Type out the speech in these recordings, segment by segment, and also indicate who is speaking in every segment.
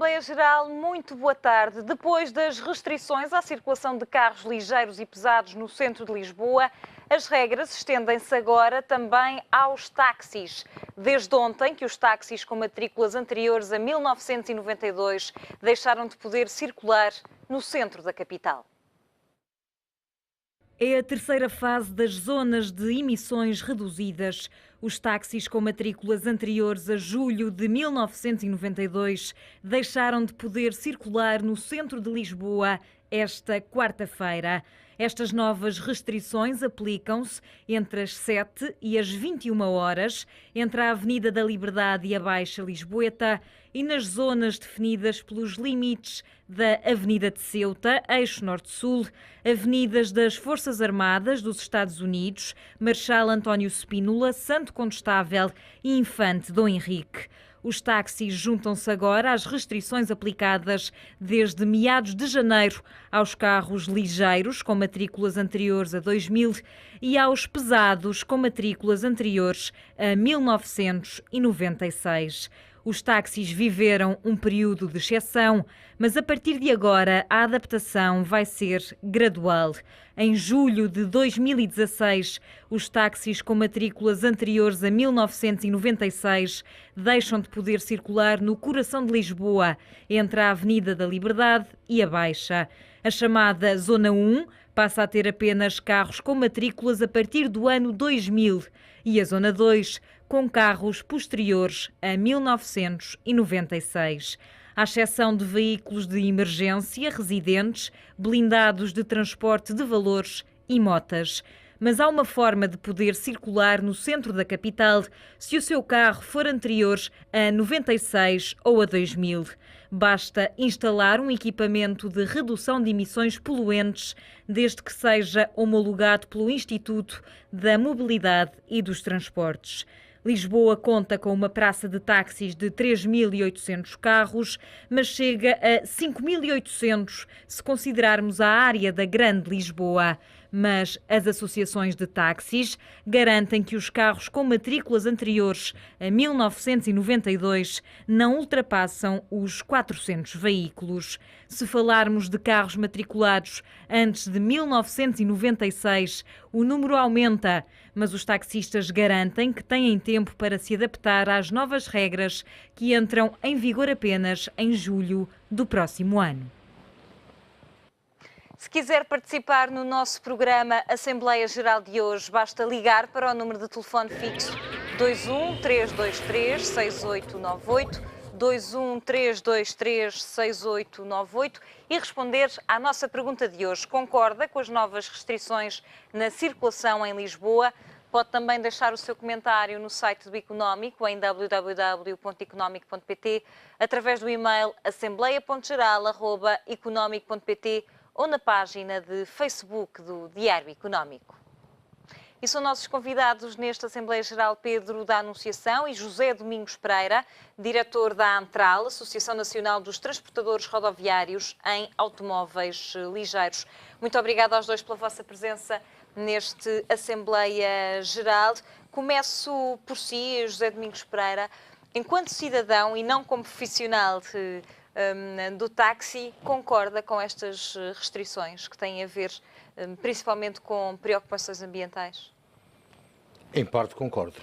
Speaker 1: Assembleia Geral, muito boa tarde. Depois das restrições à circulação de carros ligeiros e pesados no centro de Lisboa, as regras estendem-se agora também aos táxis. Desde ontem que os táxis com matrículas anteriores a 1992 deixaram de poder circular no centro da capital. É a terceira fase das zonas de emissões reduzidas. Os táxis com matrículas anteriores a julho de 1992 deixaram de poder circular no centro de Lisboa esta quarta-feira. Estas novas restrições aplicam-se entre as 7 e as 21 horas, entre a Avenida da Liberdade e a Baixa Lisboeta e nas zonas definidas pelos limites da Avenida de Ceuta, eixo norte-sul, avenidas das Forças Armadas dos Estados Unidos, Marechal António Spínola, Santo Condestável e Infante Dom Henrique. Os táxis juntam-se agora às restrições aplicadas desde meados de janeiro aos carros ligeiros com matrículas anteriores a 2000 e aos pesados com matrículas anteriores a 1996. Os táxis viveram um período de exceção, mas a partir de agora a adaptação vai ser gradual. Em julho de 2016, os táxis com matrículas anteriores a 1996 deixam de poder circular no coração de Lisboa, entre a Avenida da Liberdade e a Baixa. A chamada Zona 1 passa a ter apenas carros com matrículas a partir do ano 2000 e a Zona 2 com carros posteriores a 1996. À exceção de veículos de emergência, residentes, blindados de transporte de valores e motas. Mas há uma forma de poder circular no centro da capital se o seu carro for anterior a 96 ou a 2000. Basta instalar um equipamento de redução de emissões poluentes, desde que seja homologado pelo Instituto da Mobilidade e dos Transportes. Lisboa conta com uma praça de táxis de 3.800 carros, mas chega a 5.800 se considerarmos a área da Grande Lisboa. Mas as associações de táxis garantem que os carros com matrículas anteriores a 1992 não ultrapassam os 400 veículos. Se falarmos de carros matriculados antes de 1996, o número aumenta, mas os taxistas garantem que têm tempo para se adaptar às novas regras que entram em vigor apenas em julho do próximo ano. Se quiser participar no nosso programa Assembleia Geral de hoje, basta ligar para o número de telefone fixo 21 323 6898, 21 323 6898 e responder à nossa pergunta de hoje. Concorda com as novas restrições na circulação em Lisboa? Pode também deixar o seu comentário no site do Económico, em www.economico.pt, através do e-mail assembleia.geral@economico.pt ou na página de Facebook do Diário Económico. E são nossos convidados nesta Assembleia Geral Pedro da Anunciação e José Domingos Pereira, diretor da ANTRAL, Associação Nacional dos Transportadores Rodoviários em Automóveis Ligeiros. Muito obrigada aos dois pela vossa presença neste Assembleia Geral. Começo por si, José Domingos Pereira. Enquanto cidadão e não como profissional do táxi, concorda com estas restrições que têm a ver principalmente com preocupações ambientais?
Speaker 2: Em parte concordo.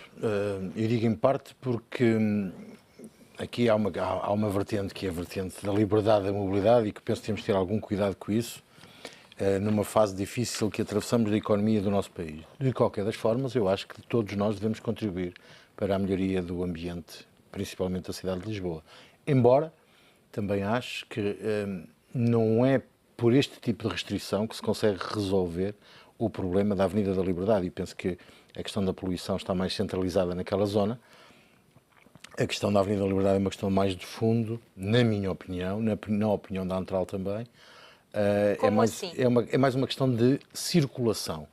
Speaker 2: Eu digo em parte porque aqui há uma vertente que é a vertente da liberdade da mobilidade e que penso que temos de ter algum cuidado com isso numa fase difícil que atravessamos da economia do nosso país. De qualquer das formas, eu acho que todos nós devemos contribuir para a melhoria do ambiente, principalmente da cidade de Lisboa. Embora também acho que não é por este tipo de restrição que se consegue resolver o problema da Avenida da Liberdade. E penso que a questão da poluição está mais centralizada naquela zona. A questão da Avenida da Liberdade é uma questão mais de fundo, na minha opinião, na opinião da ANTRAL também.
Speaker 1: Como assim?
Speaker 2: É mais uma questão de circulação.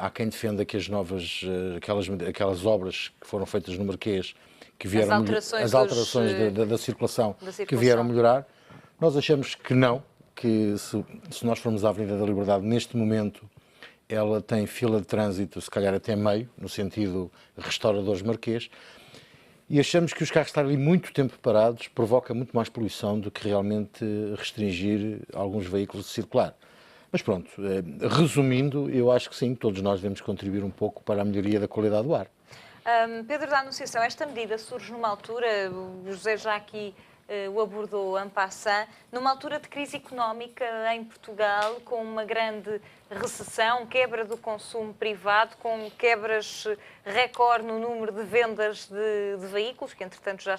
Speaker 2: Há quem defenda que aquelas obras que foram feitas no Marquês, que vieram as alterações da circulação que vieram melhorar. Nós achamos que não, que se nós formos à Avenida da Liberdade, neste momento, ela tem fila de trânsito, se calhar até meio, no sentido restauradores Marquês, E achamos que os carros estarem ali muito tempo parados provoca muito mais poluição do que realmente restringir alguns veículos de circular. Mas pronto, resumindo, eu acho que sim, todos nós devemos contribuir um pouco para a melhoria da qualidade do ar.
Speaker 1: Pedro da Anunciação, esta medida surge numa altura, o José já aqui o abordou en passant, numa altura de crise económica em Portugal, com uma grande recessão, quebra do consumo privado, com quebras recorde no número de vendas de veículos, que entretanto já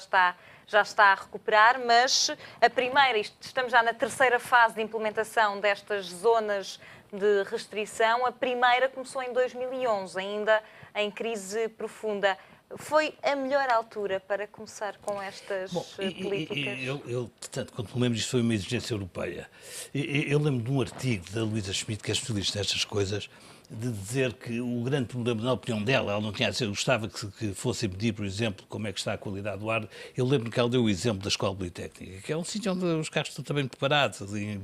Speaker 1: está a recuperar, mas a primeira, estamos já na terceira fase de implementação destas zonas de restrição, a primeira começou em 2011, ainda em crise profunda. Foi a melhor altura para começar com estas políticas?
Speaker 3: Eu, tanto quanto me lembro, isto foi uma exigência europeia. Eu lembro de um artigo da Luísa Schmidt, que é especialista nestas coisas, de dizer que o grande problema, na opinião dela, ela não tinha a dizer, gostava que fosse medir, por exemplo, como é que está a qualidade do ar. Eu lembro que ela deu o exemplo da Escola Politécnica, que é um sítio onde os carros estão também preparados, ali,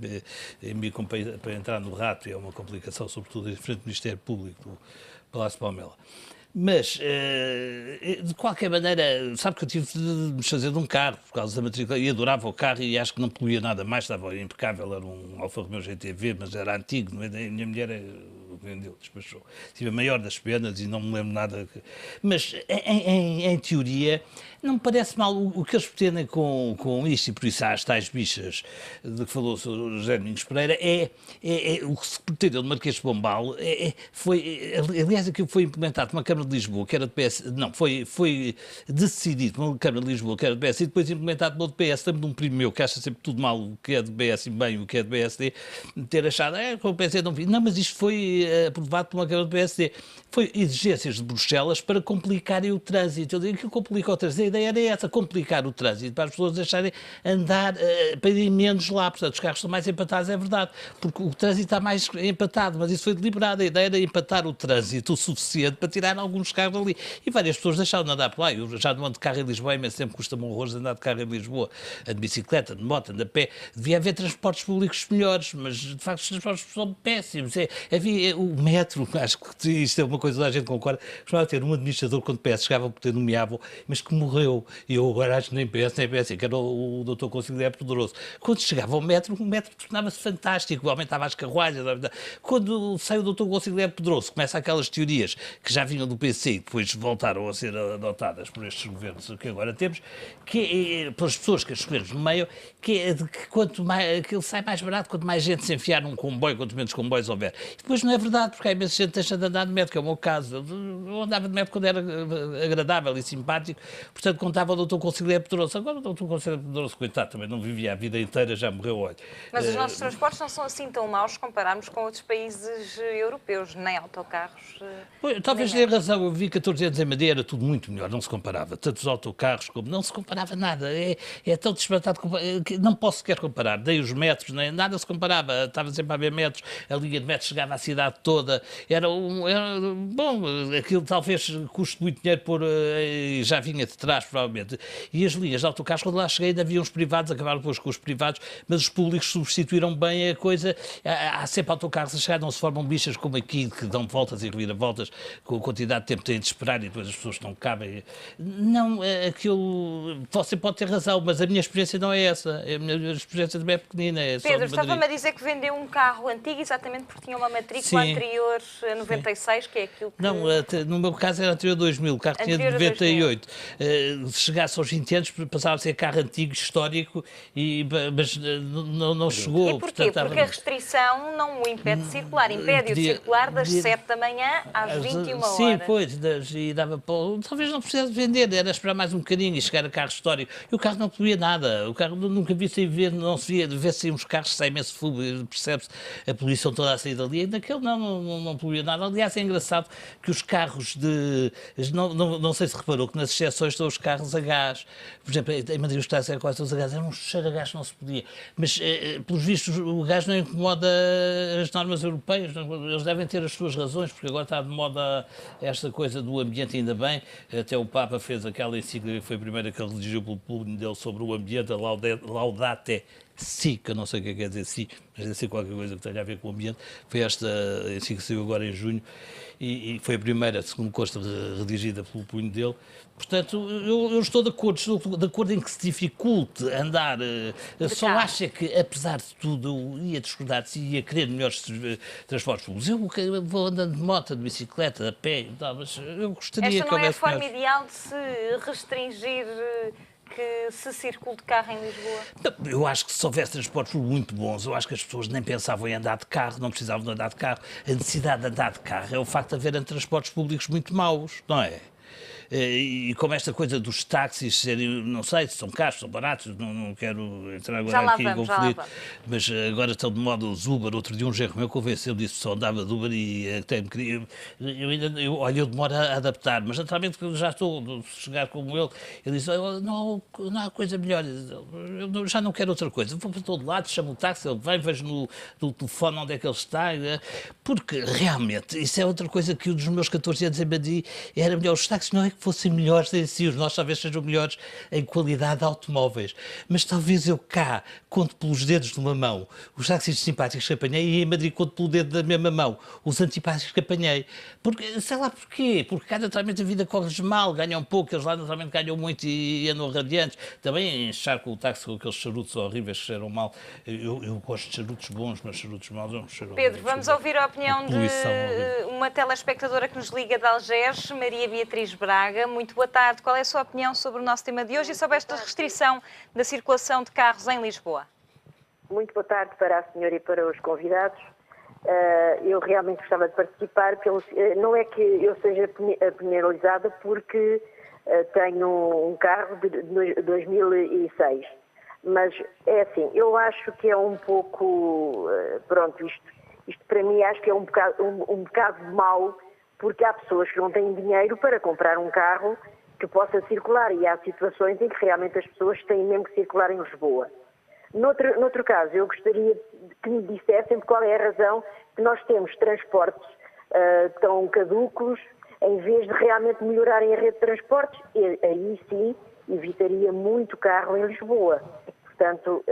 Speaker 3: para entrar no rato, e é uma complicação, sobretudo, em frente ao Ministério Público do Palácio Palmela. Mas, de qualquer maneira, sabe que eu tive de me fazer de um carro por causa da matrícula e adorava o carro e acho que não poluía nada mais, estava impecável, era um Alfa Romeo GTV, mas era antigo, não é? A minha mulher vendeu, despachou. Tive a maior das penas e não me lembro nada. Mas, em teoria, não me parece mal o que eles pretendem com isto, e por isso há as tais bichas de que falou o Sr. José Domingos Pereira, o que se pretendeu de Marquês de Pombal, aliás, aquilo foi implementado numa Câmara de Lisboa, que era de PS, não, foi decidido numa Câmara de Lisboa, que era de PS, e depois implementado pelo PS. Lembro de um primo meu que acha sempre tudo mal, o que é de PS e bem o que é de PSD, ter achado, com o PSD não vi. Não, mas isto foi aprovado por uma Câmara do PSD. Foi exigências de Bruxelas para complicarem o trânsito. Eu digo que complica o trânsito. A ideia era essa, complicar o trânsito, para as pessoas deixarem andar, para irem menos lá. Portanto, os carros estão mais empatados, é verdade, porque o trânsito está mais empatado, mas isso foi deliberado. A ideia era empatar o trânsito o suficiente para tirar alguns carros ali. E várias pessoas deixaram de andar por lá. Eu já não ando de carro em Lisboa, mas sempre custa-me horrores andar de carro em Lisboa. Ando de bicicleta, de moto, ando a pé. Devia haver transportes públicos melhores, mas de facto os transportes são péssimos. Havia o metro, acho que isto é uma coisa que a gente concorda, costumava ter um administrador quando PS chegava a poder nomeável, mas que morreu. E eu agora acho que nem PS, que era o Dr. Conselheiro Pedroso. Quando chegava ao metro, o metro tornava-se fantástico, aumentava as carruagens. Quando sai o Dr. Conselheiro Pedroso, começa aquelas teorias que já vinham do PC e depois voltaram a ser adotadas por estes governos que agora temos, que é, pelas pessoas que escolhemos no meio, que é de que quanto mais, que ele sai mais barato, quanto mais gente se enfiar num comboio, quanto menos comboios houver. E depois não é verdade, porque há imensa gente que deixa de andar de metro, que é o meu caso. Eu andava de metro quando era agradável e simpático, portanto contava o Dr. Conselheiro Pedroso. Agora o Dr. Conselheiro Pedroso, coitado, também não vivia a vida inteira, já morreu hoje.
Speaker 1: Mas os nossos transportes não são assim tão maus se compararmos com outros países europeus, nem autocarros.
Speaker 3: Talvez tenha razão, eu vi 14 anos em Madeira, era tudo muito melhor, não se comparava. Tanto os autocarros como não se comparava nada. É tão desbaratado que não posso sequer comparar. Dei os metros, nem, nada se comparava. Estava sempre a ver metros, a linha de metros chegava à cidade toda. Bom, aquilo talvez custe muito dinheiro pôr, já vinha de trás, provavelmente. E as linhas de autocarros, quando lá cheguei, ainda havia uns privados, acabaram depois com os privados, mas os públicos substituíram bem a coisa. Há sempre autocarros a chegar, não se formam bichas como aqui, que dão voltas e reviravoltas, com a quantidade de tempo que têm de esperar e depois as pessoas não cabem. Não, aquilo, você pode ter razão, mas a minha experiência não é essa. A minha experiência também é pequenina.
Speaker 1: Pedro, estava-me a dizer que vendeu um carro antigo exatamente porque tinha uma matrícula anterior a 96, que é aquilo que...
Speaker 3: Não, no meu caso era anterior a 2000, o carro tinha de 98. Se chegasse aos 20 anos, passava a ser carro antigo, histórico, mas não chegou.
Speaker 1: E porquê? Porque a restrição não o impede de circular, impede-o de circular das 7 da manhã às 21 horas.
Speaker 3: Sim, pois, e dava para... Talvez não precisasse vender, era esperar mais um bocadinho e chegar a carro histórico. E o carro não poluía nada, o carro nunca vi sair ver, não se via, vê-se uns carros que saem imenso fumo, percebe-se a poluição toda a sair dali, e naquele não poluía nada. Aliás, é engraçado que os carros de... Não sei se reparou que nas exceções estão os carros a gás. Por exemplo, em Madrid os carros quase todos a gás, era um cheiro a gás que não se podia. Mas, pelos vistos, o gás não incomoda as normas europeias, eles devem ter as suas razões, porque agora está de moda esta coisa do ambiente, ainda bem. Até o Papa fez aquela encíclica que foi a primeira que ele redigiu pelo plúnio dele sobre o ambiente, a Laudate SIC, eu não sei o que quer dizer SIC, mas deve ser qualquer coisa que tenha a ver com o ambiente, foi esta, assim que saiu agora em junho, e foi a primeira, segundo consta, redigida pelo punho dele. Portanto, eu estou de acordo em que se dificulte andar. Só acha que, apesar de tudo, eu ia discordar de si, ia querer melhores transportes públicos. Eu vou andando de moto, de bicicleta, a pé, mas eu gostaria
Speaker 1: Esta
Speaker 3: que
Speaker 1: não é a
Speaker 3: houvesse
Speaker 1: forma
Speaker 3: melhores.
Speaker 1: ideal de se restringir que se circule de carro em Lisboa?
Speaker 3: Não, eu acho que se houvesse transportes muito bons, eu acho que as pessoas nem pensavam em andar de carro, não precisavam de andar de carro. A necessidade de andar de carro é o facto de haver transportes públicos muito maus, não é? E como esta coisa dos táxis serem, não sei se são caros, são baratos, não quero entrar agora aqui em conflito, mas agora estão de moda os Uber. Outro dia um genro meu convenceu disso, só andava de Uber e até me queria. Eu demoro a adaptar, mas naturalmente que já estou a chegar como ele diz: não há coisa melhor, eu já não quero outra coisa, vou para todo lado, chamo o táxi, ele vem, vejo no telefone onde é que ele está, porque realmente isso é outra coisa que um dos meus 14 anos em Badi era melhor. Os táxis não é que fossem melhores em si, os nossos talvez sejam melhores em qualidade de automóveis, mas talvez eu cá conto pelos dedos de uma mão os táxis simpáticos que apanhei e em Madrid conto pelo dedo da mesma mão os antipáticos que apanhei. Porque, sei lá porquê, porque cá naturalmente a vida corre mal, ganham pouco, eles lá naturalmente ganham muito e andam radiantes. Também encharco o táxi com aqueles charutos horríveis que cheiram mal. Eu gosto de charutos bons, mas charutos maus não cheiram.
Speaker 1: Pedro, vamos ouvir a opinião de uma telespectadora que nos liga de Algés, Maria Beatriz Braga. Muito boa tarde. Qual é a sua opinião sobre o nosso tema de hoje e sobre esta restrição da circulação de carros em Lisboa?
Speaker 4: Muito boa tarde para a senhora e para os convidados. Eu realmente gostava de participar. Não é que eu seja penalizada porque tenho um carro de 2006. Mas é assim, eu acho que é um pouco... Pronto, isto para mim acho que é um bocado mau, porque há pessoas que não têm dinheiro para comprar um carro que possa circular e há situações em que realmente as pessoas têm mesmo que circular em Lisboa. Noutro caso, eu gostaria que me dissessem qual é a razão que nós temos transportes tão caducos em vez de realmente melhorarem a rede de transportes. E aí sim evitaria muito carro em Lisboa. Portanto,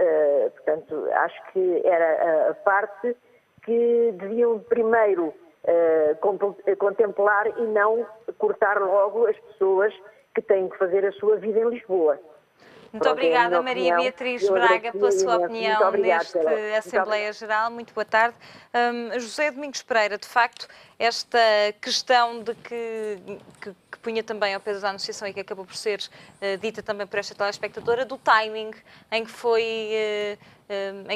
Speaker 4: acho que era a parte que deviam primeiro contemplar e não cortar logo as pessoas que têm que fazer a sua vida em Lisboa.
Speaker 1: Muito obrigada, Maria Beatriz Braga, pela sua opinião nesta Assembleia Geral. Muito boa tarde. José Domingos Pereira, de facto, esta questão de que punha também ao peso da anunciação e que acabou por ser dita também por esta telespectadora, do timing em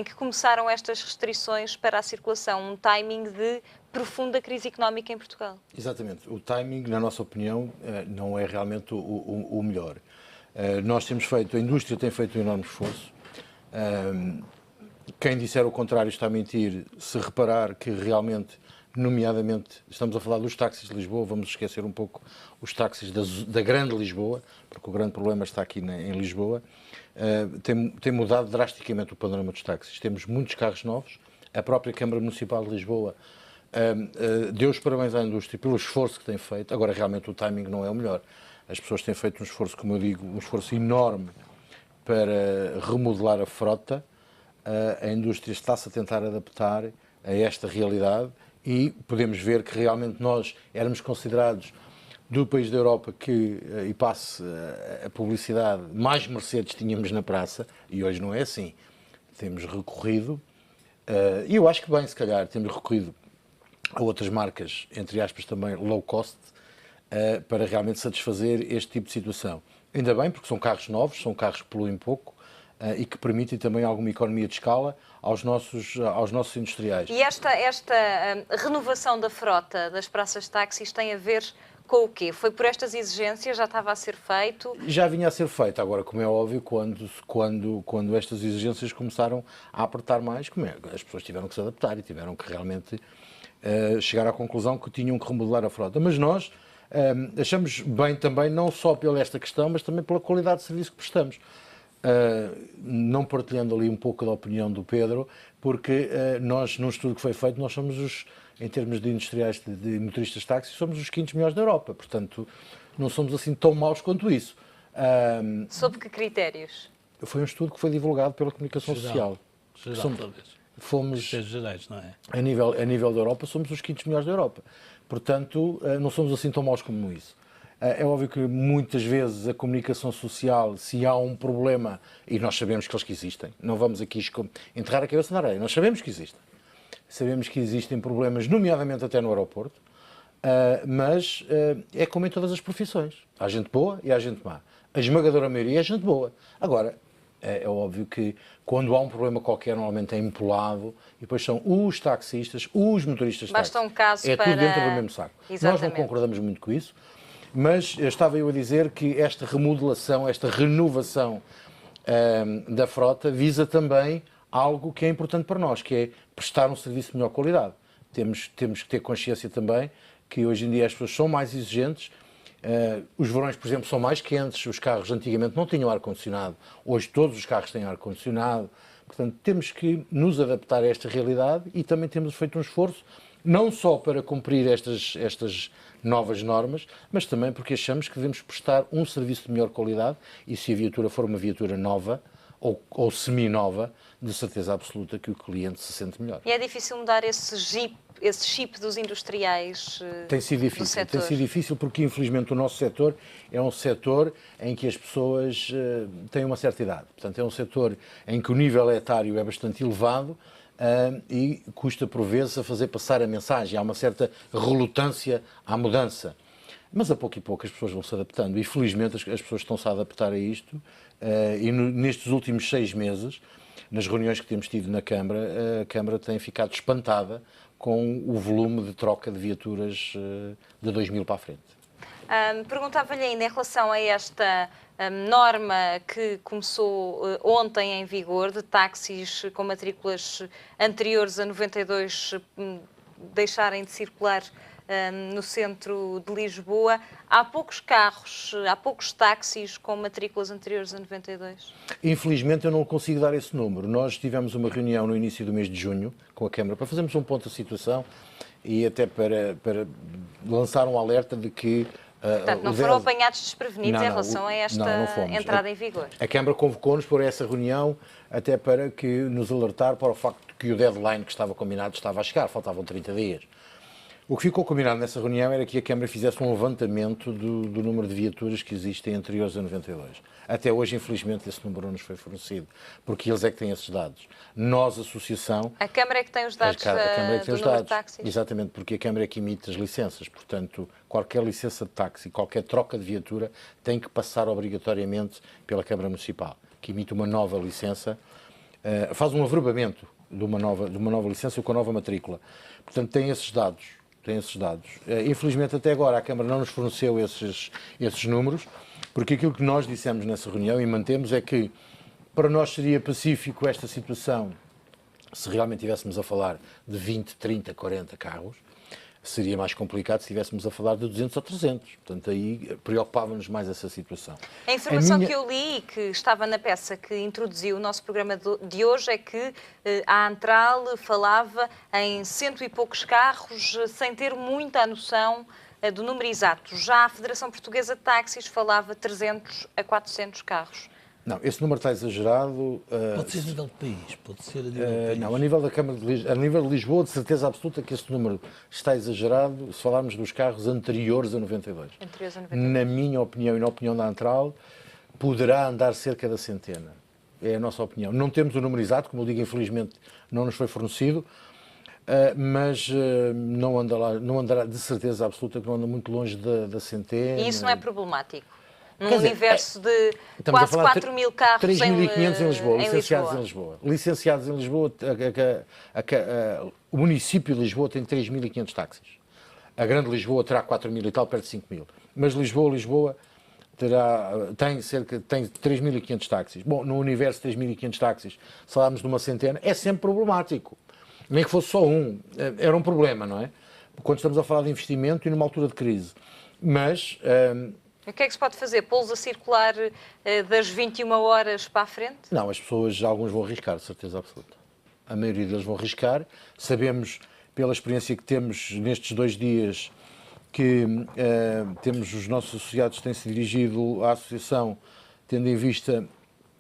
Speaker 1: que começaram estas restrições para a circulação, um timing de profunda crise económica em Portugal.
Speaker 2: Exatamente. O timing, na nossa opinião, não é realmente o melhor. Nós temos feito, a indústria tem feito um enorme esforço. Quem disser o contrário está a mentir, se reparar que realmente, nomeadamente, estamos a falar dos táxis de Lisboa, vamos esquecer um pouco os táxis da grande Lisboa, porque o grande problema está aqui em Lisboa, tem mudado drasticamente o panorama dos táxis. Temos muitos carros novos, a própria Câmara Municipal de Lisboa deu os parabéns à indústria pelo esforço que tem feito. Agora, realmente, o timing não é o melhor. As pessoas têm feito um esforço, como eu digo, um esforço enorme para remodelar a frota. A indústria está-se a tentar adaptar a esta realidade e podemos ver que realmente nós éramos considerados do país da Europa que, e passe a publicidade, mais Mercedes tínhamos na praça, e hoje não é assim. Temos recorrido, e eu acho que bem, se calhar, temos recorrido a outras marcas, entre aspas também low cost, para realmente satisfazer este tipo de situação. Ainda bem, porque são carros novos, são carros que poluem pouco e que permitem também alguma economia de escala aos nossos industriais.
Speaker 1: E esta renovação da frota das praças de táxis tem a ver com o quê? Foi por estas exigências? Já estava a ser feito?
Speaker 2: Já vinha a ser feito. Agora, como é óbvio, quando estas exigências começaram a apertar mais, as pessoas tiveram que se adaptar e tiveram que realmente chegar à conclusão que tinham que remodelar a frota. Mas nós achamos bem também, não só pela esta questão, mas também pela qualidade de serviço que prestamos. Não partilhando ali um pouco da opinião do Pedro, porque nós, num estudo que foi feito, nós somos em termos de industriais de motoristas de táxi, somos os quintos melhores da Europa. Portanto, não somos assim tão maus quanto isso.
Speaker 1: Sob que critérios?
Speaker 2: Foi um estudo que foi divulgado pela comunicação social. Fomos,
Speaker 3: gerais, não é?
Speaker 2: a nível da Europa, somos os quintos melhores da Europa. Portanto, não somos assim tão maus como isso. É óbvio que muitas vezes a comunicação social, se há um problema, e nós sabemos que eles que existem, não vamos aqui enterrar a cabeça na areia, nós sabemos que existem. Sabemos que existem problemas, nomeadamente até no aeroporto, mas é como em todas as profissões. Há gente boa e há gente má. A esmagadora maioria é gente boa. Agora, é óbvio que quando há um problema qualquer, normalmente é empolado, e depois são os taxistas, os motoristas de táxi.
Speaker 1: Basta um caso
Speaker 2: é
Speaker 1: para...
Speaker 2: tudo dentro do mesmo saco.
Speaker 1: Exatamente.
Speaker 2: Nós não concordamos muito com isso, mas estava eu a dizer que esta remodelação, esta renovação da frota visa também algo que é importante para nós, que é prestar um serviço de melhor qualidade. Temos que ter consciência também que hoje em dia as pessoas são mais exigentes. Os verões, por exemplo, são mais quentes, os carros antigamente não tinham ar-condicionado, hoje todos os carros têm ar-condicionado, portanto temos que nos adaptar a esta realidade e também temos feito um esforço, não só para cumprir estas novas normas, mas também porque achamos que devemos prestar um serviço de melhor qualidade e se a viatura for uma viatura nova ou semi-nova, de certeza absoluta que o cliente se sente melhor.
Speaker 1: E é difícil mudar esse chip dos industriais
Speaker 2: Tem sido difícil,
Speaker 1: do setor?
Speaker 2: tem sido difícil porque infelizmente o nosso setor é um setor em que as pessoas têm uma certa idade. Portanto, é um setor em que o nível etário é bastante elevado e custa por vezes a fazer passar a mensagem. Há uma certa relutância à mudança. Mas a pouco e pouco as pessoas vão se adaptando e felizmente as pessoas estão-se a adaptar a isto nestes últimos 6 meses, nas reuniões que temos tido na Câmara, a Câmara tem ficado espantada com o volume de troca de viaturas de 2000 para a frente.
Speaker 1: Perguntava-lhe ainda em relação a esta norma que começou ontem em vigor, de táxis com matrículas anteriores a 92 deixarem de circular no centro de Lisboa. Há poucos carros, há poucos táxis com matrículas anteriores a 92?
Speaker 2: Infelizmente eu não consigo dar esse número. Nós tivemos uma reunião no início do mês de junho com a Câmara para fazermos um ponto da situação e até para lançar um alerta de que...
Speaker 1: Portanto, não foram apanhados desprevenidos em relação a esta entrada em vigor?
Speaker 2: A Câmara convocou-nos para essa reunião até para que nos alertar para o facto de que o deadline que estava combinado estava a chegar, faltavam 30 dias. O que ficou combinado nessa reunião era que a Câmara fizesse um levantamento do número de viaturas que existem anteriores a 92. Até hoje, infelizmente, esse número não nos foi fornecido, porque eles é que têm esses dados. Nós, associação...
Speaker 1: A Câmara é que tem os dados
Speaker 2: a Câmara é que tem os
Speaker 1: número
Speaker 2: dados.
Speaker 1: de táxis?
Speaker 2: Exatamente, porque a Câmara é que emite as licenças. Portanto, qualquer licença de táxi, qualquer troca de viatura, tem que passar obrigatoriamente pela Câmara Municipal, que emite uma nova licença, faz um averbamento de uma nova licença com a nova matrícula. Portanto, tem esses dados. Infelizmente, até agora, a Câmara não nos forneceu esses números, porque aquilo que nós dissemos nessa reunião e mantemos é que para nós seria pacífico esta situação se realmente estivéssemos a falar de 20, 30, 40 carros. Seria mais complicado se estivéssemos a falar de 200 ou 300. Portanto, aí preocupava-nos mais essa situação.
Speaker 1: A informação que eu li e que estava na peça que introduziu o nosso programa de hoje é que a Antral falava em 100 e poucos carros, sem ter muita noção do número exato. Já a Federação Portuguesa de Táxis falava 300 a 400 carros.
Speaker 2: Não, esse número está exagerado.
Speaker 3: Pode ser a nível do país, pode ser a nível do país.
Speaker 2: Não, a nível da Câmara de Lisboa, a nível de Lisboa, de certeza absoluta que esse número está exagerado se falarmos dos carros anteriores a 92.
Speaker 1: Anteriores a 92.
Speaker 2: Na minha opinião e na opinião da Antral, poderá andar cerca da centena. É a nossa opinião. Não temos o número exato, como eu digo, infelizmente não nos foi fornecido, mas não andará de certeza absoluta que não anda muito longe da centena.
Speaker 1: E isso não é problemático? Num universo de quase 4.000 carros
Speaker 2: 3.500 em Lisboa, licenciados em Lisboa. Licenciados em Lisboa, o município de Lisboa tem 3.500 táxis. A Grande Lisboa terá 4.000 e tal, perto de 5.000. Mas Lisboa tem 3.500 táxis. Bom, no universo de 3.500 táxis, se falarmos de uma centena, é sempre problemático. Nem que fosse só um, era um problema, não é? Quando estamos a falar de investimento e numa altura de crise. Mas...
Speaker 1: O que é que se pode fazer? Pô-los a circular das 21 horas para a frente?
Speaker 2: Não, as pessoas, alguns vão arriscar, de certeza absoluta. A maioria deles vão arriscar. Sabemos, pela experiência que temos nestes 2 dias, que temos os nossos associados que têm-se dirigido à associação, tendo em vista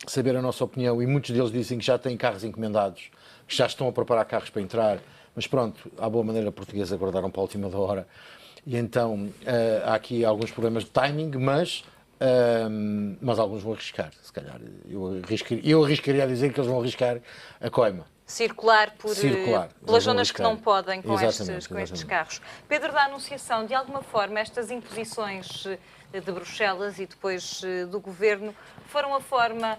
Speaker 2: saber a nossa opinião, e muitos deles dizem que já têm carros encomendados, que já estão a preparar carros para entrar, mas pronto, à boa maneira portuguesa, aguardaram para a última da hora. E então há aqui alguns problemas de timing, mas alguns vão arriscar, se calhar. Eu arriscaria a dizer que eles vão arriscar a coima.
Speaker 1: Circular pelas zonas que não podem com
Speaker 2: exatamente.
Speaker 1: estes carros. Pedro, da Anunciação, de alguma forma, estas imposições de Bruxelas e depois do Governo foram a forma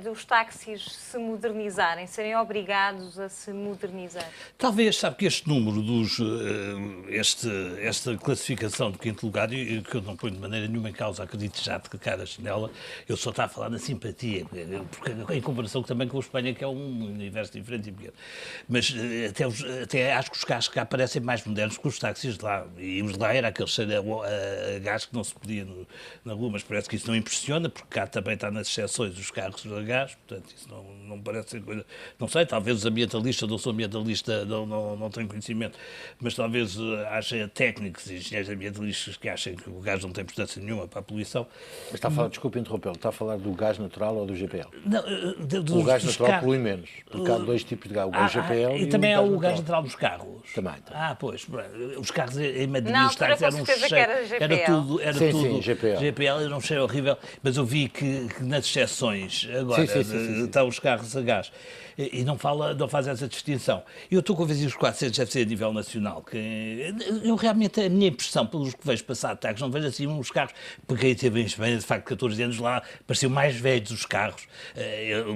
Speaker 1: dos táxis se modernizarem, serem obrigados a se modernizar?
Speaker 3: Talvez, sabe que este número esta classificação de quinto lugar, que eu não ponho de maneira nenhuma em causa, acredito já de caras nela, eu só estou a falar na simpatia, porque em comparação também com a Espanha, que é um universo diferente e pequeno. Mas até acho que os carros cá parecem mais modernos que os táxis de lá, e os de lá era aquele cheiro a gás que não se podia na rua, mas parece que isso não impressiona, porque cá também está nas exceções os carros a gás, portanto isso não parece ser coisa, não sei, talvez os ambientalistas, não sou ambientalista, não tenho conhecimento, mas talvez haja técnicos e engenheiros ambientalistas que achem que o gás não tem importância nenhuma para a poluição.
Speaker 2: Mas está a falar, desculpe interrompê-lo, está a falar do gás natural ou do GPL?
Speaker 3: Não,
Speaker 2: o gás natural polui menos, porque há dois tipos de gás, o gás GPL
Speaker 3: e também há o gás natural dos carros.
Speaker 2: Também.
Speaker 3: Pois, os carros em Madrid,
Speaker 1: Não,
Speaker 3: os táxis eram um cheiro, era tudo GPL, era um cheiro horrível, mas eu vi que nas exceções agora estão os carros a gás e não faz essa distinção. Eu estou convencido que os 400 deve ser a nível nacional, que eu realmente, a minha impressão, pelos que vejo passar táxis, não vejo assim uns carros, porque aí teve em Espanha, de facto, 14 anos lá, pareciam mais velhos os carros,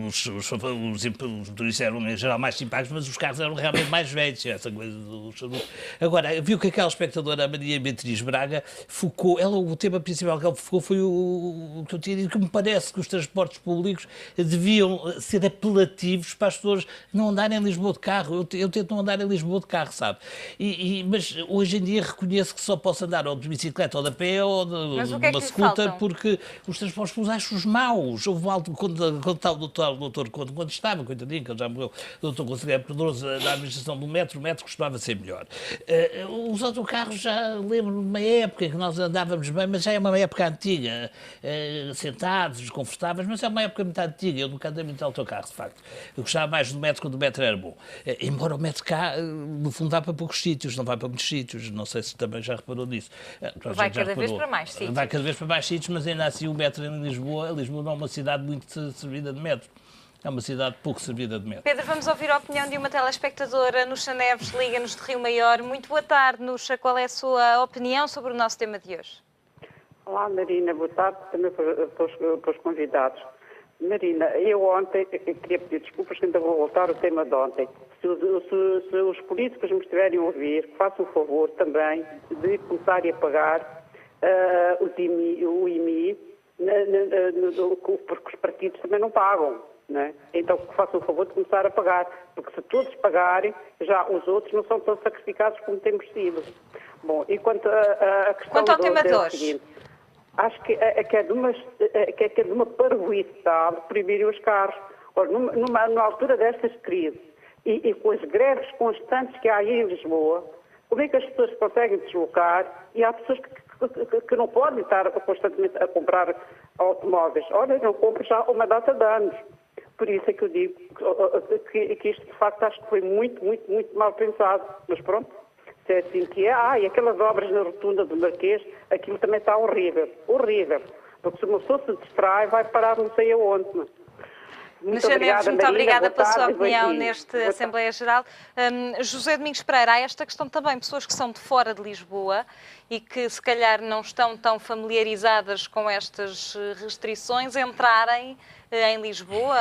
Speaker 3: os motoristas eram em geral mais simpáticos, mas os carros eram realmente mais velhos, essa coisa do charuto. Agora, viu que aquela espectadora, a Maria Beatriz Braga, focou, o tema principal que ela focou foi o que eu tinha dito, que me parece que os transportes públicos deviam ser apelativos para as pessoas não andarem em Lisboa de carro. Eu tento não andar em Lisboa de carro, sabe? Mas hoje em dia reconheço que só posso andar ou de bicicleta ou de pé ou de uma scooter, porque os transportes públicos acho-os maus. Houve um alto, quando está o doutor, quando estava, coitadinho, que ele já morreu, o doutor Conselheiro Pedroso da administração do metro, o metro costumava ser melhor. Os autocarros, já lembro de uma época em que nós andávamos bem, mas já é uma época antiga, sentados, desconfortáveis, mas é uma época muito antiga. Eu nunca andei muito de autocarro, de facto. Eu gostava mais do metro quando o metro era bom. Embora o metro cá, no fundo, vá para poucos sítios, não vai para muitos sítios. Não sei se também já reparou nisso.
Speaker 1: Vai cada vez para mais sítios.
Speaker 3: Vai cada vez para mais sítios, mas ainda assim o metro em Lisboa não é uma cidade muito servida de metro. É uma cidade pouco servida de metro.
Speaker 1: Pedro, vamos ouvir a opinião de uma telespectadora. Nuxa Neves, liga-nos de Rio Maior. Muito boa tarde, Nuxa. Qual é a sua opinião sobre o nosso tema de hoje?
Speaker 5: Olá, Marina. Boa tarde também para os convidados. Marina, eu ontem queria pedir desculpas que ainda vou voltar ao tema de ontem. Se os políticos me estiverem a ouvir, que façam o favor também de começarem a pagar o IMI, porque os partidos também não pagam. Não é? Então que façam o favor de começar a pagar, porque se todos pagarem, já os outros não são tão sacrificados como temos sido. Bom, e quanto
Speaker 1: ao tema de hoje?
Speaker 5: Acho que é de uma parvoíce proibirem os carros. Ora, numa altura destas crises e com as greves constantes que há aí em Lisboa, como é que as pessoas conseguem deslocar? E há pessoas que não podem estar constantemente a comprar automóveis. Olha, não compro já uma data de anos. Por isso é que eu digo que isto, de facto, acho que foi muito, muito, muito mal pensado. Mas pronto. Se é assim que é. E aquelas obras na rotunda do Marquês, aquilo também está horrível. Horrível. Porque se uma pessoa se distrai, vai parar não sei aonde.
Speaker 1: Muito obrigada pela sua opinião neste Assembleia Geral. José Domingos Pereira, há esta questão também, pessoas que são de fora de Lisboa e que se calhar não estão tão familiarizadas com estas restrições, entrarem em Lisboa,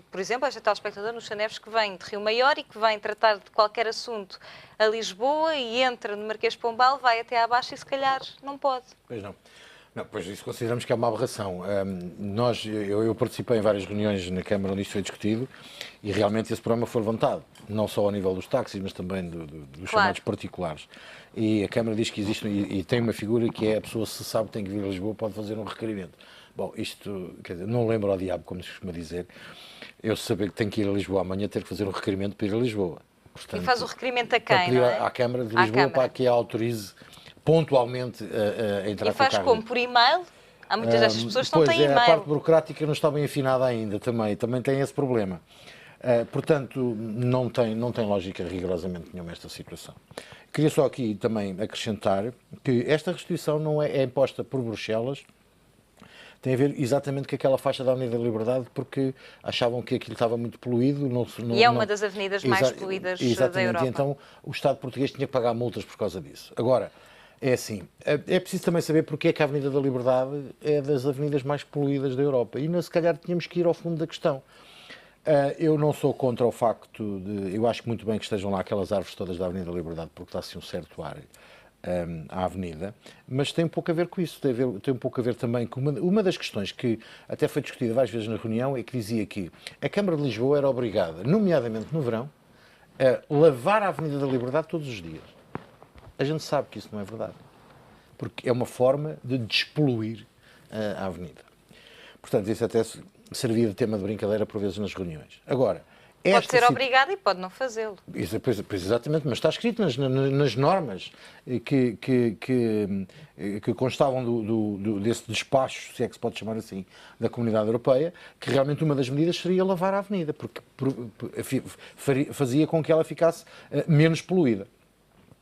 Speaker 1: por exemplo, esta telespectadora no Chaneves que vem de Rio Maior e que vem tratar de qualquer assunto a Lisboa e entra no Marquês de Pombal, vai até abaixo e se calhar não pode.
Speaker 2: Pois não. Não, pois isso consideramos que é uma aberração. Eu participei em várias reuniões na Câmara onde isto foi discutido e realmente esse problema foi levantado, não só ao nível dos táxis, mas também dos chamados particulares. E a Câmara diz que existe, e tem uma figura que é a pessoa, se sabe que tem que vir a Lisboa, pode fazer um requerimento. Bom, isto, quer dizer, não lembro ao diabo, como se costuma dizer, eu saber que tenho que ir a Lisboa amanhã, ter que fazer um requerimento para ir a Lisboa.
Speaker 1: Portanto, e faz o requerimento a quem, não é?
Speaker 2: À Câmara de Lisboa para que a autorize pontualmente a entrar com o carro.
Speaker 1: E faz como? Por e-mail? Há muitas destas pessoas que não
Speaker 2: Pois
Speaker 1: têm
Speaker 2: é, a parte
Speaker 1: e-mail.
Speaker 2: burocrática não está bem afinada ainda também tem esse problema. Portanto, não tem lógica rigorosamente nenhuma esta situação. Queria só aqui também acrescentar que esta restrição não é imposta por Bruxelas, tem a ver exatamente com aquela faixa da Avenida da Liberdade, porque achavam que aquilo estava muito poluído.
Speaker 1: E é uma das avenidas mais poluídas da Europa.
Speaker 2: E então o Estado português tinha que pagar multas por causa disso. Agora, é assim, é preciso também saber porque é que a Avenida da Liberdade é das avenidas mais poluídas da Europa. E se calhar tínhamos que ir ao fundo da questão. Eu não sou contra o facto de... Eu acho muito bem que estejam lá aquelas árvores todas da Avenida da Liberdade, porque dá-se um certo ar à avenida, mas tem um pouco a ver com isso, tem um pouco a ver também com uma das questões que até foi discutida várias vezes na reunião, é que dizia que a Câmara de Lisboa era obrigada, nomeadamente no verão, a lavar a Avenida da Liberdade todos os dias. A gente sabe que isso não é verdade, porque é uma forma de despoluir a avenida. Portanto, isso até servia de tema de brincadeira por vezes nas reuniões. Agora,
Speaker 1: pode ser obrigado e pode não fazê-lo.
Speaker 2: Pois, exatamente, mas está escrito nas normas que constavam desse despacho, se é que se pode chamar assim, da Comunidade Europeia, que realmente uma das medidas seria lavar a avenida, porque fazia com que ela ficasse menos poluída.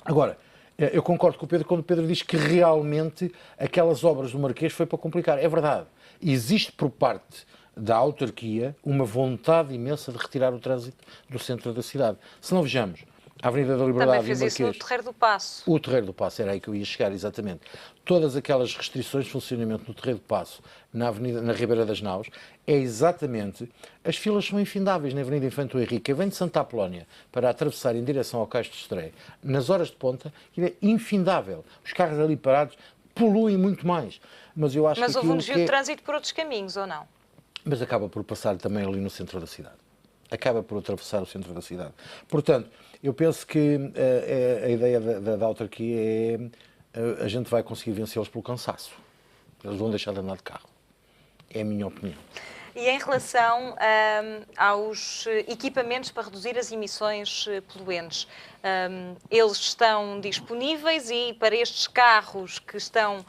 Speaker 2: Agora, eu concordo com o Pedro quando o Pedro diz que realmente aquelas obras do Marquês foi para complicar. É verdade. Existe por parte da autarquia uma vontade imensa de retirar o trânsito do centro da cidade. Se não vejamos, a Avenida da Liberdade
Speaker 1: também fez
Speaker 2: e o Marquês...
Speaker 1: isso no Terreiro do Paço.
Speaker 2: O Terreiro do Paço, era aí que eu ia chegar, exatamente. Todas aquelas restrições de funcionamento no Terreiro do Paço, na Ribeira das Naus, é exatamente... As filas são infindáveis na Avenida Infante Henrique. Vem de Santa Apolónia para atravessar em direção ao Cais de Estreia, nas horas de ponta, é infindável. Os carros ali parados poluem muito mais. Mas eu acho que
Speaker 1: houve um desvio de trânsito por outros caminhos, ou não?
Speaker 2: Mas acaba por passar também ali no centro da cidade. Acaba por atravessar o centro da cidade. Portanto, eu penso que a ideia da autarquia é a gente vai conseguir vencê-los pelo cansaço. Eles vão deixar de andar de carro. É a minha opinião.
Speaker 1: E em relação aos equipamentos para reduzir as emissões poluentes, eles estão disponíveis e para estes carros que estão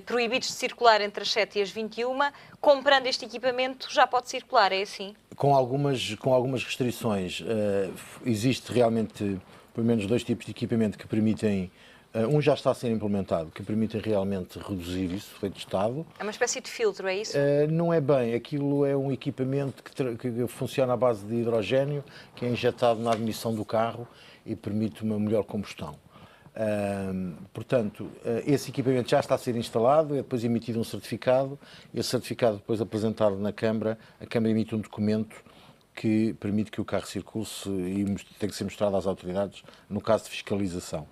Speaker 1: proibidos de circular entre as 7 e as 21, comprando este equipamento já pode circular, é assim?
Speaker 2: Com algumas restrições. Existe realmente pelo menos 2 tipos de equipamento que permitem... Um já está a ser implementado, que permitem realmente reduzir isso, foi testado.
Speaker 1: É uma espécie de filtro, é isso?
Speaker 2: Não é bem. Aquilo é um equipamento que funciona à base de hidrogénio, que é injetado na admissão do carro e permite uma melhor combustão. Portanto, esse equipamento já está a ser instalado, é depois emitido um certificado, esse certificado depois apresentado na Câmara, a Câmara emite um documento que permite que o carro circule e tem que ser mostrado às autoridades no caso de fiscalização.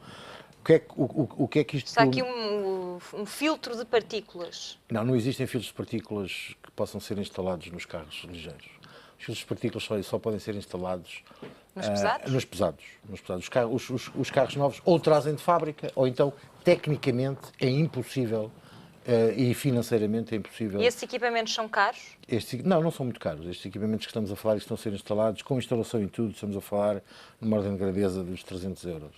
Speaker 2: O que é que isto...
Speaker 1: Está aqui um filtro de partículas.
Speaker 2: Não existem filtros de partículas que possam ser instalados nos carros ligeiros. Os filtros de partículas só podem ser instalados
Speaker 1: nos pesados?
Speaker 2: Nos pesados. Os carros novos ou trazem de fábrica, ou então, tecnicamente, é impossível e financeiramente é impossível.
Speaker 1: E esses equipamentos são caros?
Speaker 2: Não são muito caros. Estes equipamentos que estamos a falar e que estão a ser instalados, com instalação e tudo, estamos a falar numa ordem de grandeza dos 300 euros.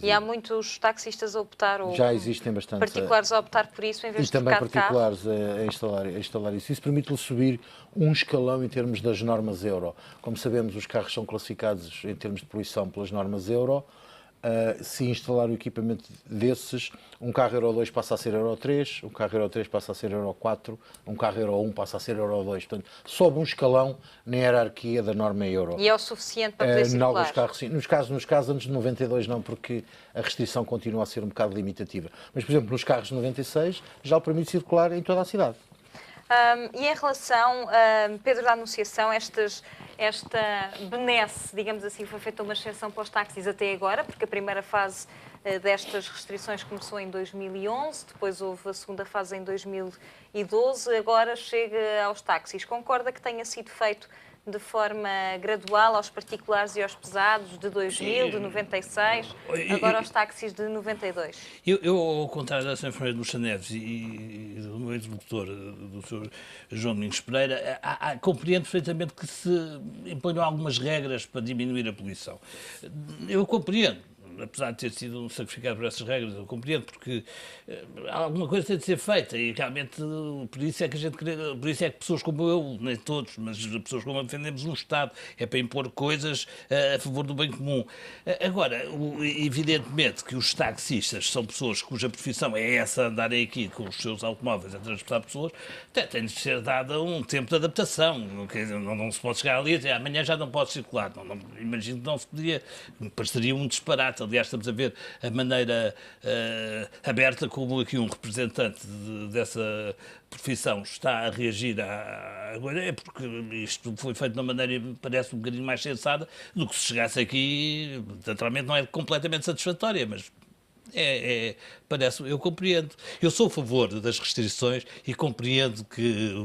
Speaker 1: E há muitos taxistas a optar, ou
Speaker 2: já existem bastante
Speaker 1: particulares a optar por isso em vez de trocar de carro?
Speaker 2: E também particulares a instalar isso. Isso permite-lhe subir um escalão em termos das normas Euro. Como sabemos, os carros são classificados em termos de poluição pelas normas Euro. Se instalar um equipamento desses, um carro Euro 2 passa a ser Euro 3, um carro Euro 3 passa a ser Euro 4, um carro Euro 1 passa a ser Euro 2. Portanto, sobe um escalão na hierarquia da norma Euro.
Speaker 1: E é o suficiente para poder circular?
Speaker 2: Alguns carros, sim. Nos casos antes de 92 não, porque a restrição continua a ser um bocado limitativa. Mas, por exemplo, nos carros de 96 já o permite circular em toda a cidade.
Speaker 1: E em relação, Pedro da Anunciação, esta benesse, digamos assim, foi feita uma exceção para os táxis até agora, porque a primeira fase destas restrições começou em 2011, depois houve a segunda fase em 2012, agora chega aos táxis. Concorda que tenha sido feito de forma gradual aos particulares e aos pesados de 2000, de 96, agora aos táxis de 92?
Speaker 3: Eu ao contrário da Sra. Enfermeira Lúcia Neves e do meu interlocutor, do Sr. João Domingos Pereira, compreendo perfeitamente que se imponham algumas regras para diminuir a poluição. Eu compreendo. apesar de ter sido um sacrificado por essas regras, eu compreendo, porque alguma coisa tem de ser feita e realmente por isso é que por isso é que pessoas como eu, nem todos, mas pessoas como eu defendemos um Estado, é para impor coisas a favor do bem comum. Agora, evidentemente que os taxistas são pessoas cuja profissão é essa, andarem aqui com os seus automóveis a transportar pessoas, tem de ser dado um tempo de adaptação. Não se pode chegar ali e dizer amanhã já não pode circular. Imagino que não se podia. Me pareceria um disparate. Aliás, estamos a ver a maneira aberta como aqui um representante dessa profissão está a reagir agora, é porque isto foi feito de uma maneira, parece um bocadinho mais sensata do que se chegasse aqui, naturalmente não é completamente satisfatória, mas parece, eu compreendo. Eu sou a favor das restrições e compreendo que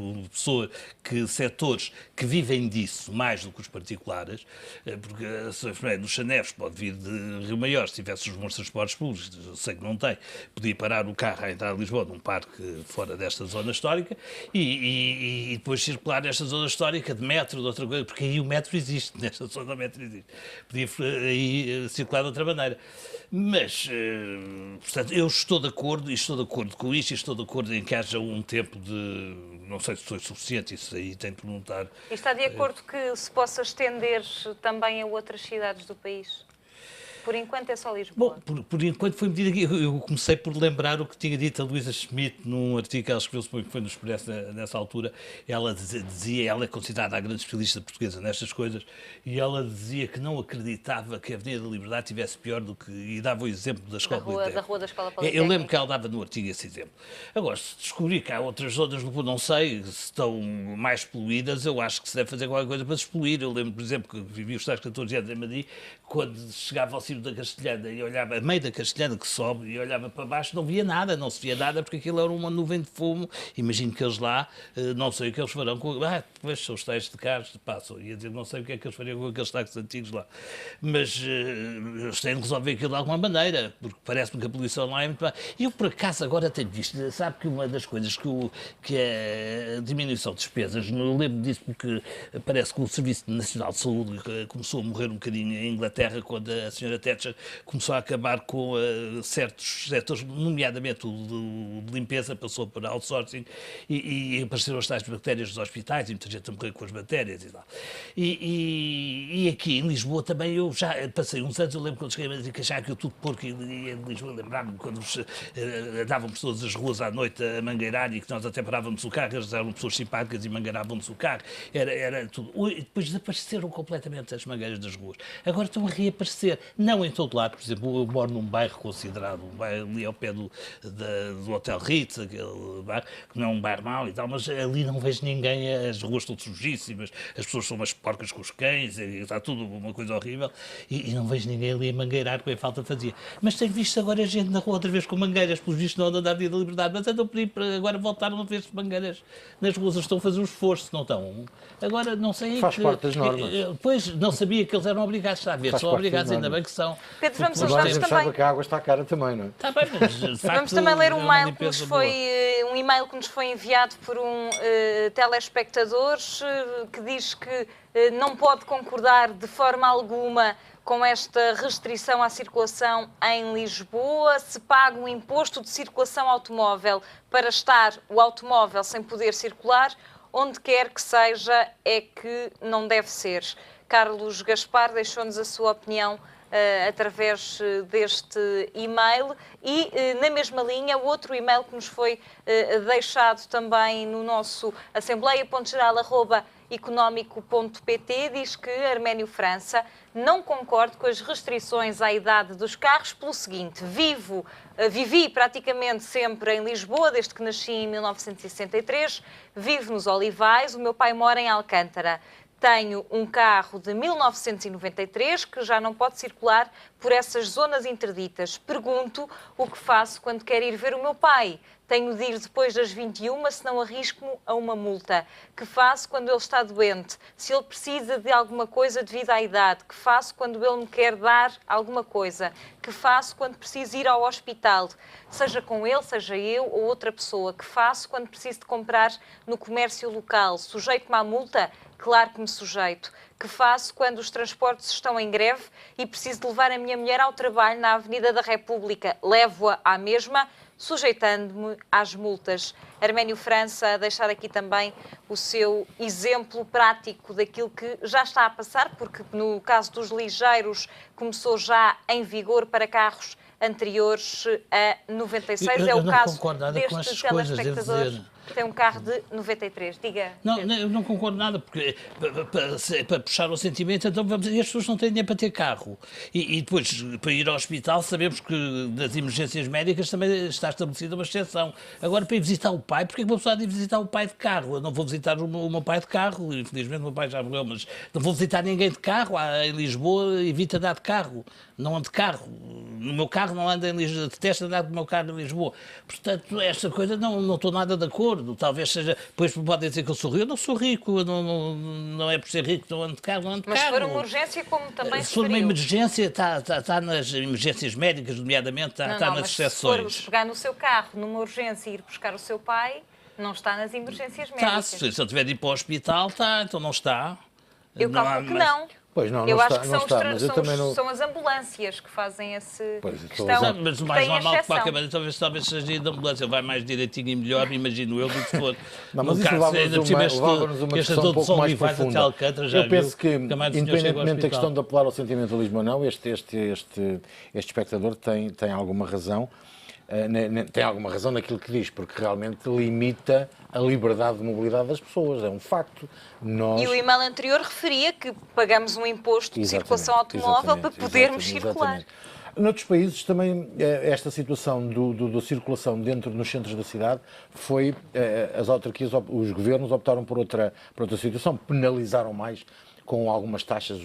Speaker 3: setores que vivem disso mais do que os particulares, porque dos Chaneves pode vir de Rio Maior, se tivesse os bons transportes públicos, eu sei que não tem, podia parar o carro a entrar a Lisboa num parque fora desta zona histórica e depois circular nesta zona histórica de metro, de outra coisa, porque aí o metro existe, nesta zona o metro existe. Podia aí circular de outra maneira. Mas, portanto, eu estou de acordo com isto, e estou de acordo em que haja um tempo de... Não sei se foi suficiente, isso aí tem de perguntar.
Speaker 1: E está de acordo que se possa estender também a outras cidades do país? Por enquanto é só Lisboa.
Speaker 3: Bom, por enquanto foi medida que eu comecei por lembrar o que tinha dito a Luísa Schmidt num artigo que ela escreveu, suponho que foi no Expresso nessa altura. Ela dizia, ela é considerada a grande especialista portuguesa nestas coisas, e ela dizia que não acreditava que a Avenida da Liberdade tivesse pior do que... E dava o exemplo da Escola Politécnica.
Speaker 1: Da Rua da Escola Politécnica.
Speaker 3: Eu lembro que ela dava no artigo esse exemplo. Agora, se descobrir que há outras zonas no não sei, se estão mais poluídas, eu acho que se deve fazer qualquer coisa para se poluir. Eu lembro, por exemplo, que vivi os tais 14 anos em Madrid, quando chegava ao cimo da Castelhana e olhava, a meio da Castelhana que sobe, e olhava para baixo, não via nada, não se via nada, porque aquilo era uma nuvem de fumo. Imagino que eles lá, não sei o que eles farão com... depois são os tais de carros, passam, ia dizer, não sei o que é que eles fariam com aqueles táxis antigos lá. Mas eles têm de resolver aquilo de alguma maneira, porque parece-me que a poluição lá é muito... E eu, por acaso, agora tenho visto, sabe que uma das coisas que é a diminuição de despesas, eu lembro disso porque parece que o Serviço Nacional de Saúde começou a morrer um bocadinho em Inglaterra, quando a senhora Thatcher começou a acabar com certos setores, nomeadamente o de limpeza, passou para outsourcing e apareceram as tais bactérias dos hospitais e muita gente a morrer com as bactérias e tal. E aqui em Lisboa também eu já passei uns anos, eu lembro quando cheguei a dizer que achava que eu tudo porco, e em Lisboa lembrava-me quando andavam por todas as ruas à noite a mangueirar e que nós até parávamos o carro, eles eram pessoas simpáticas e mangueiravam-nos o carro, era tudo. E depois desapareceram completamente as mangueiras das ruas. Agora estão a reaparecer, não em todo lado, por exemplo, eu moro num bairro considerado, um bairro ali ao pé do Hotel Ritz, aquele bairro, que não é um bairro mau e tal, mas ali não vejo ninguém, as ruas estão sujíssimas, as pessoas são umas porcas com os cães, e está tudo uma coisa horrível, e não vejo ninguém ali a mangueirar, que bem falta fazia. Mas tenho visto agora a gente na rua outra vez com mangueiras, pelos vistos não andam da Avenida da Liberdade, mas andam por aí, agora voltaram a ver mangueiras nas ruas, estão a fazer um esforço, não estão? Agora, não sei...
Speaker 2: Faz parte das normas.
Speaker 3: Pois, não sabia que eles eram obrigados, está a ver, são obrigados, ainda bem que são.
Speaker 1: Pedro, vamos
Speaker 2: também... que a água está cara também, não é?
Speaker 3: Está bem, mas,
Speaker 1: vamos também ler um e-mail que nos foi enviado por um telespectador que diz que não pode concordar de forma alguma com esta restrição à circulação em Lisboa. Se paga um imposto de circulação automóvel para estar o automóvel sem poder circular, onde quer que seja, é que não deve ser. Carlos Gaspar deixou-nos a sua opinião através deste e-mail e, na mesma linha, outro e-mail que nos foi deixado também no nosso assembleia.geral@económico.pt diz que Arménio França não concorda com as restrições à idade dos carros pelo seguinte: vivi praticamente sempre em Lisboa, desde que nasci em 1963, vivo nos Olivais, o meu pai mora em Alcântara. Tenho um carro de 1993 que já não pode circular por essas zonas interditas. Pergunto o que faço quando quero ir ver o meu pai. Tenho de ir depois das 21, senão arrisco-me a uma multa. Que faço quando ele está doente? Se ele precisa de alguma coisa devido à idade? Que faço quando ele me quer dar alguma coisa? Que faço quando preciso ir ao hospital? Seja com ele, seja eu ou outra pessoa. Que faço quando preciso de comprar no comércio local? Sujeito-me à multa? Claro que me sujeito. Que faço quando os transportes estão em greve e preciso de levar a minha mulher ao trabalho na Avenida da República? Levo-a à mesma, sujeitando-me às multas. Arménio França a deixar aqui também o seu exemplo prático daquilo que já está a passar, porque no caso dos ligeiros começou já em vigor para carros anteriores a 96. É o caso deste telespectador que tem um carro de 93. Diga.
Speaker 3: Não, eu não concordo nada, porque para puxar o sentimento, então vamos dizer, as pessoas não têm dinheiro para ter carro. E depois, para ir ao hospital, sabemos que nas emergências médicas também está estabelecida uma exceção. Agora, para ir visitar o pai, porque é que uma pessoa há de ir visitar o pai de carro? Eu não vou visitar o meu pai de carro, infelizmente o meu pai já morreu, mas não vou visitar ninguém de carro. Em Lisboa, evita andar de carro. Não ando de carro. No meu carro não anda em Lisboa. Detesto andar do meu carro em Lisboa. Portanto, esta coisa não estou nada de acordo. Talvez seja, depois podem dizer que eu sou rico. Eu não sou rico, não é por ser rico que não ando de carro, não ando de carro.
Speaker 1: Mas se for uma urgência, como também se
Speaker 3: for uma emergência, está nas emergências médicas, nomeadamente, está nas exceções.
Speaker 1: Se for pegar no seu carro, numa urgência e ir buscar o seu pai, não está nas emergências médicas.
Speaker 3: Está, se eu tiver de ir para o hospital, está, então não está.
Speaker 1: Eu calculo que não.
Speaker 2: Pois não,
Speaker 1: eu
Speaker 2: não
Speaker 1: acho
Speaker 2: está,
Speaker 1: que
Speaker 2: não está, mas eu também não...
Speaker 1: são as ambulâncias que fazem esse questão.
Speaker 3: Mas o mais normal de qualquer maneira, talvez seja ir de ambulância. Ele vai mais direitinho e melhor, imagino eu, do que for.
Speaker 2: Não, mas isso levava-nos uma questão um pouco mais profunda. Eu penso que, independentemente da questão de apelar ao sentimentalismo ou não, este espectador tem alguma razão. Tem alguma razão naquilo que diz, porque realmente limita a liberdade de mobilidade das pessoas, é um facto.
Speaker 1: E o e-mail anterior referia que pagamos um imposto de circulação automóvel para podermos circular.
Speaker 2: Noutros países também esta situação da circulação nos centros da cidade foi, as autarquias, os governos optaram por outra situação, penalizaram mais com algumas taxas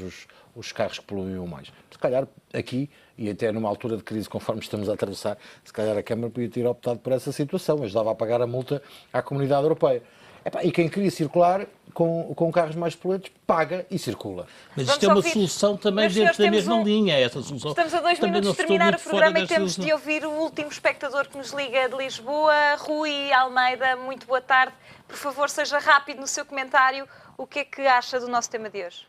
Speaker 2: os carros que poluíam mais. Se calhar aqui, e até numa altura de crise conforme estamos a atravessar, se calhar a Câmara podia ter optado por essa situação, ajudava a pagar a multa à Comunidade Europeia. E quem queria circular com carros mais poluentes, paga e circula.
Speaker 3: Mas isto é uma solução também dentro da mesma linha, essa solução.
Speaker 1: Estamos a 2 minutos de terminar o programa e temos de ouvir o último espectador que nos liga de Lisboa, Rui Almeida. Muito boa tarde. Por favor, seja rápido no seu comentário. O que é que acha do nosso tema de hoje?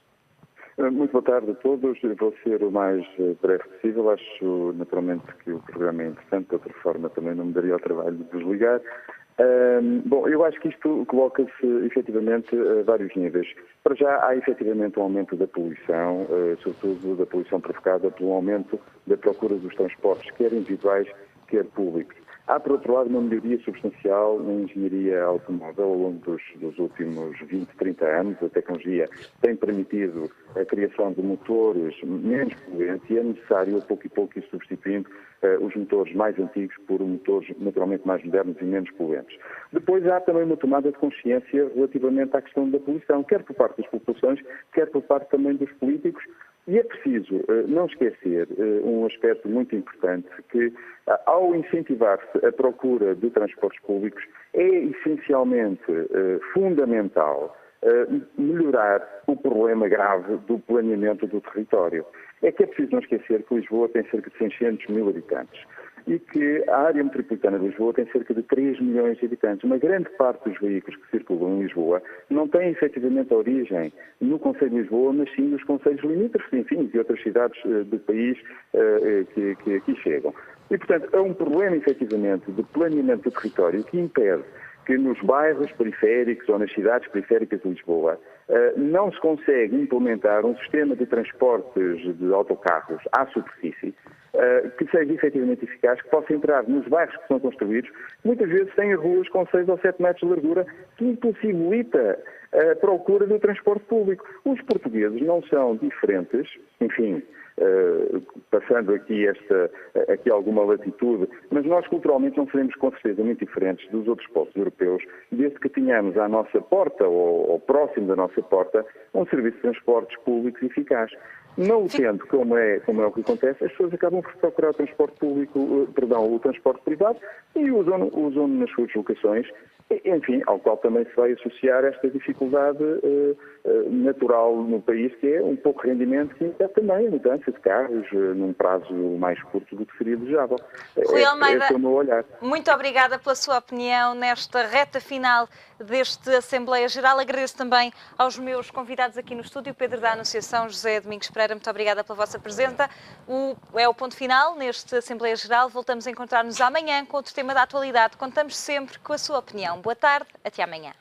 Speaker 6: Muito boa tarde a todos. Vou ser o mais breve possível. Acho naturalmente que o programa é interessante. De outra forma, também não me daria o trabalho de desligar. Bom, eu acho que isto coloca-se efetivamente a vários níveis. Para já há efetivamente um aumento da poluição, sobretudo da poluição provocada pelo aumento da procura dos transportes, quer individuais, quer públicos. Há, por outro lado, uma melhoria substancial na engenharia automóvel ao longo dos últimos 20, 30 anos. A tecnologia tem permitido a criação de motores menos poluentes e é necessário, a pouco e pouco, ir substituindo os motores mais antigos por motores naturalmente mais modernos e menos poluentes. Depois há também uma tomada de consciência relativamente à questão da poluição, quer por parte das populações, quer por parte também dos políticos. E é preciso não esquecer um aspecto muito importante, que ao incentivar-se a procura de transportes públicos, é essencialmente fundamental melhorar o problema grave do planeamento do território. É que é preciso não esquecer que Lisboa tem cerca de 600 mil habitantes e que a área metropolitana de Lisboa tem cerca de 3 milhões de habitantes. Uma grande parte dos veículos que circulam em Lisboa não tem efetivamente a origem no Concelho de Lisboa, mas sim nos concelhos limítrofes, enfim, de outras cidades do país que aqui chegam. E, portanto, é um problema, efetivamente, de planeamento do território que impede que nos bairros periféricos ou nas cidades periféricas de Lisboa não se consegue implementar um sistema de transportes de autocarros à superfície que seja efetivamente eficaz, que possa entrar nos bairros que são construídos, muitas vezes têm ruas com 6 ou 7 metros de largura, que impossibilita a procura do transporte público. Os portugueses não são diferentes, enfim, passando aqui alguma latitude, mas nós culturalmente não seremos com certeza muito diferentes dos outros povos europeus, desde que tenhamos à nossa porta ou próximo da nossa porta um serviço de transportes públicos eficaz. Não o tendo, como é o que acontece, as pessoas acabam por procurar o transporte público, o transporte privado e usam nas suas locações, enfim, ao qual também se vai associar esta dificuldade natural no país, que é um pouco rendimento, que é também a mudança de carros num prazo mais curto do que seria desejável.
Speaker 7: Rui Almeida,
Speaker 6: é o meu olhar.
Speaker 7: muito obrigada pela sua opinião nesta reta final deste Assembleia Geral. Agradeço também aos meus convidados aqui no estúdio, Pedro da Anunciação, José Domingos Pereira, muito obrigada pela vossa presença. É o ponto final neste Assembleia Geral. Voltamos a encontrar-nos amanhã com outro tema da atualidade. Contamos sempre com a sua opinião. Boa tarde, até amanhã.